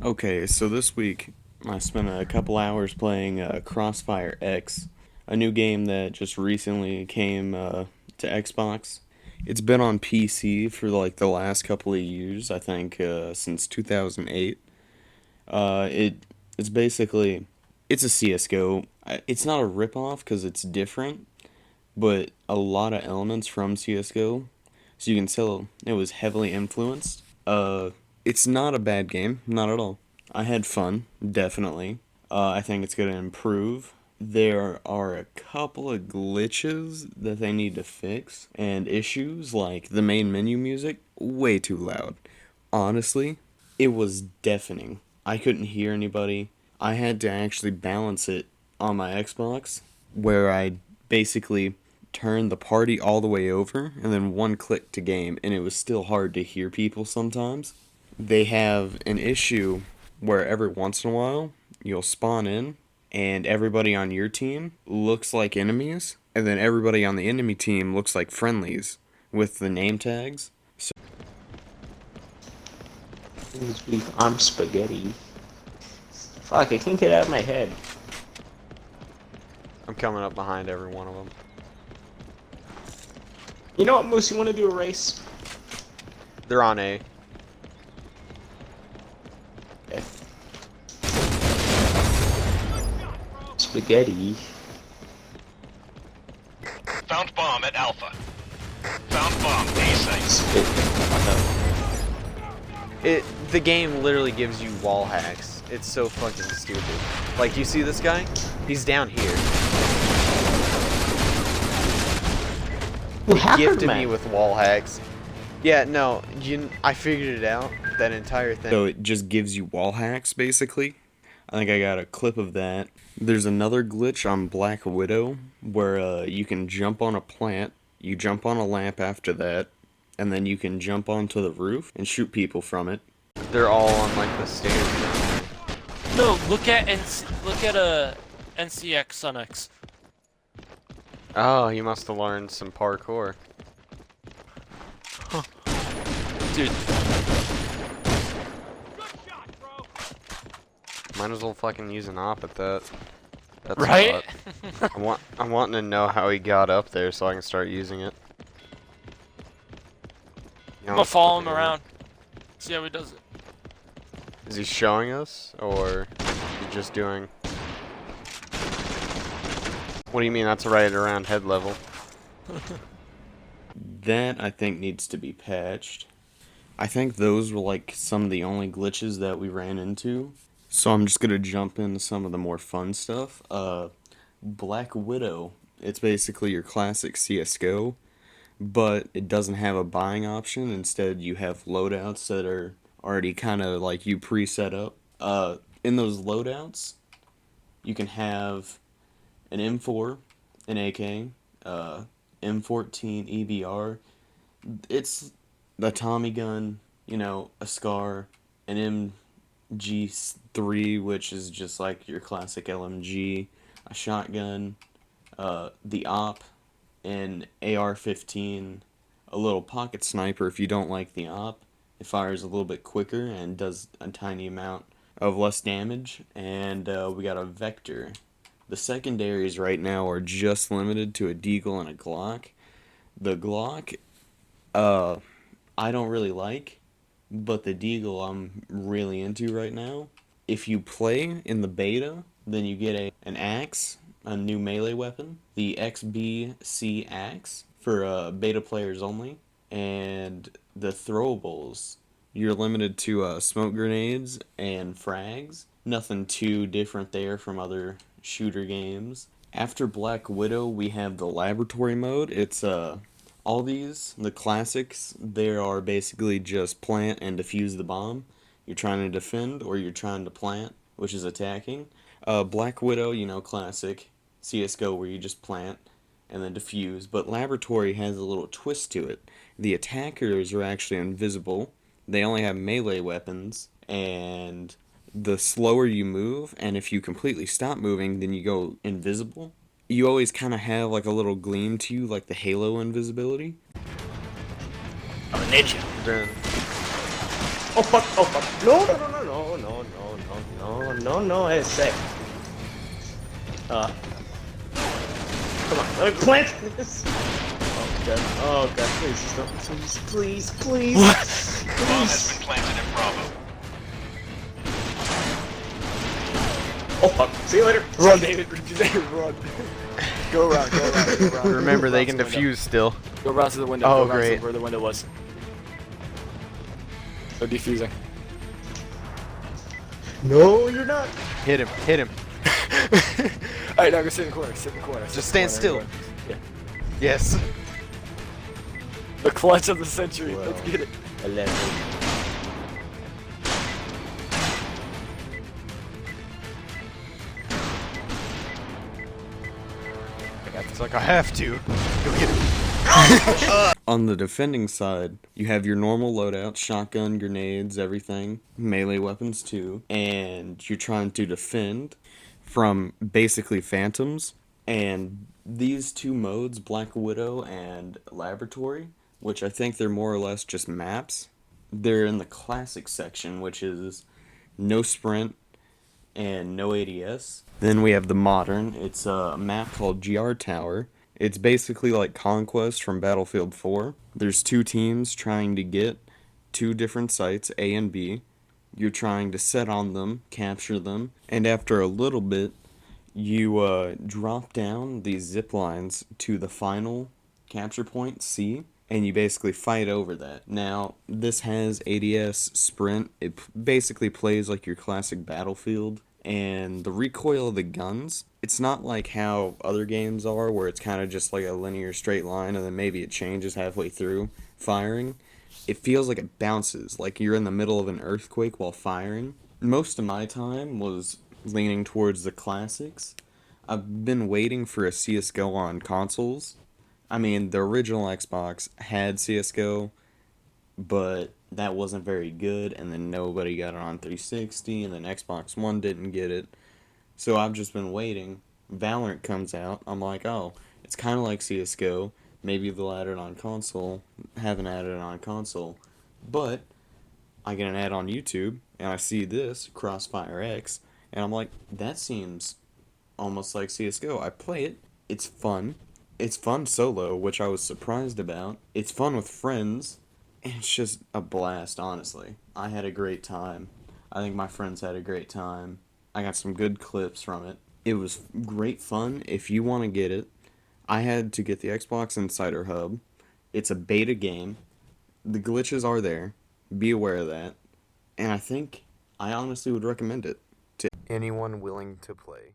Okay, so this week I spent a couple hours playing CrossfireX, a new game that just recently came to Xbox. It's been on PC for like the last couple of years, I think since 2008. It's basically it's a CS:GO. It's not a ripoff because it's different, but a lot of elements from CS:GO, so you can tell it was heavily influenced. It's not a bad game, not at all. I had fun, definitely. I think it's going to improve. There are a couple of glitches that they need to fix, and issues like the main menu music, way too loud. Honestly, it was deafening. I couldn't hear anybody. I had to actually balance it on my Xbox, where I basically turned the party all the way over and then one click to game, and it was still hard to hear people sometimes. They have an issue where every once in a while you'll spawn in and everybody on your team looks like enemies, and then everybody on the enemy team looks like friendlies with the name tags. So I'm spaghetti. Fuck, I can't get out of my head. I'm coming up behind every one of them. You know what, Moose? You want to do a race? They're on A. Okay. Spaghetti. Found bomb at Alpha. Found bomb A site. The game literally gives you wall hacks. It's so fucking stupid. Like, you see this guy? He's down here. He gifted me with wall hacks. Yeah, no, I figured it out. That entire thing. So it just gives you wall hacks, basically. I think I got a clip of that. There's another glitch on Black Widow where you can jump on a plant, you jump on a lamp after that, and then you can jump onto the roof and shoot people from it. They're all on like the stairs. No, look at NCX on X. Oh, he must have learned some parkour. Huh. Dude. Might as well fucking use an op at that. That's right? I'm wanting to know how he got up there so I can start using it. I'm gonna follow him around. See how he does it. Is he showing us, or is he just doing... What do you mean that's right around head level? That, I think, needs to be patched. I think those were like some of the only glitches that we ran into. So I'm just gonna jump into some of the more fun stuff. Black Widow, it's basically your classic CSGO, but it doesn't have a buying option. Instead, you have loadouts that are already kind of like you pre-set up. In those loadouts, you can have an M4, an AK, M14 EBR. It's the Tommy gun, a SCAR, an MG3, which is just like your classic LMG, a shotgun, the op, an AR-15, a little pocket sniper if you don't like the op. It fires a little bit quicker and does a tiny amount of less damage, and we got a Vector. The secondaries right now are just limited to a Deagle and a Glock. The Glock, I don't really like, but the Deagle I'm really into right now. If you play in the beta, then you get an axe, a new melee weapon, the XBC axe for beta players only, and the throwables. You're limited to smoke grenades and frags. Nothing too different there from other shooter games. After Black Widow, we have the laboratory mode. It's all these, the classics, they are basically just plant and defuse the bomb. You're trying to defend or you're trying to plant, which is attacking. Black Widow, classic CSGO where you just plant and then defuse, but laboratory has a little twist to it. The attackers are actually invisible. They only have melee weapons, and the slower you move, and if you completely stop moving, then you go invisible. You always kind of have like a little gleam to you, like the Halo invisibility. I'm a ninja. Then Oh fuck, oh fuck. No. no, ese. Come on, let me plant this. Oh god, please, just don't, please. Bomb has been planted in Bravo. Oh fuck, see you later. Run, David. Run. Go around, go around, go around. Remember, they can defuse still. Go around to the window. Oh, go around great. to where the window was. They're defusing. No, you're not. Hit him, hit him. Alright, now go sit in the corner. Sit in the corner. Just stand still. Yeah. Yes. The clutch of the century. Wow. Let's get it. 11. It's like I have to. Go get him. On the defending side, you have your normal loadout, shotgun, grenades, everything, melee weapons too, and you're trying to defend from basically phantoms. And these two modes, Black Widow and Laboratory, which I think they're more or less just maps, they're in the classic section, which is no sprint and no ADS. Then we have the modern. It's a map called GR Tower. It's basically like Conquest from Battlefield 4. There's two teams trying to get two different sites, A and B. You're trying to set on them, capture them, and after a little bit, you drop down these zip lines to the final capture point, C, and you basically fight over that. Now, this has ADS sprint. It basically plays like your classic Battlefield. And the recoil of the guns, it's not like how other games are where it's kind of just like a linear straight line and then maybe it changes halfway through firing. It feels like it bounces, like you're in the middle of an earthquake while firing. Most of my time was leaning towards the classics. I've been waiting for a CSGO on consoles. I mean, the original Xbox had CSGO, but that wasn't very good, and then nobody got it on 360, and then Xbox One didn't get it. So I've just been waiting. Valorant comes out. I'm like, oh, it's kind of like CSGO. Maybe they'll add it on console. Haven't added it on console. But I get an ad on YouTube, and I see this, CrossfireX, and I'm like, that seems almost like CSGO. I play it. It's fun. It's fun solo, which I was surprised about. It's fun with friends. It's just a blast, honestly. I had a great time. I think my friends had a great time. I got some good clips from it. It was great fun. If you want to get it, I had to get the Xbox Insider Hub. It's a beta game. The glitches are there. Be aware of that. And I think I honestly would recommend it to anyone willing to play.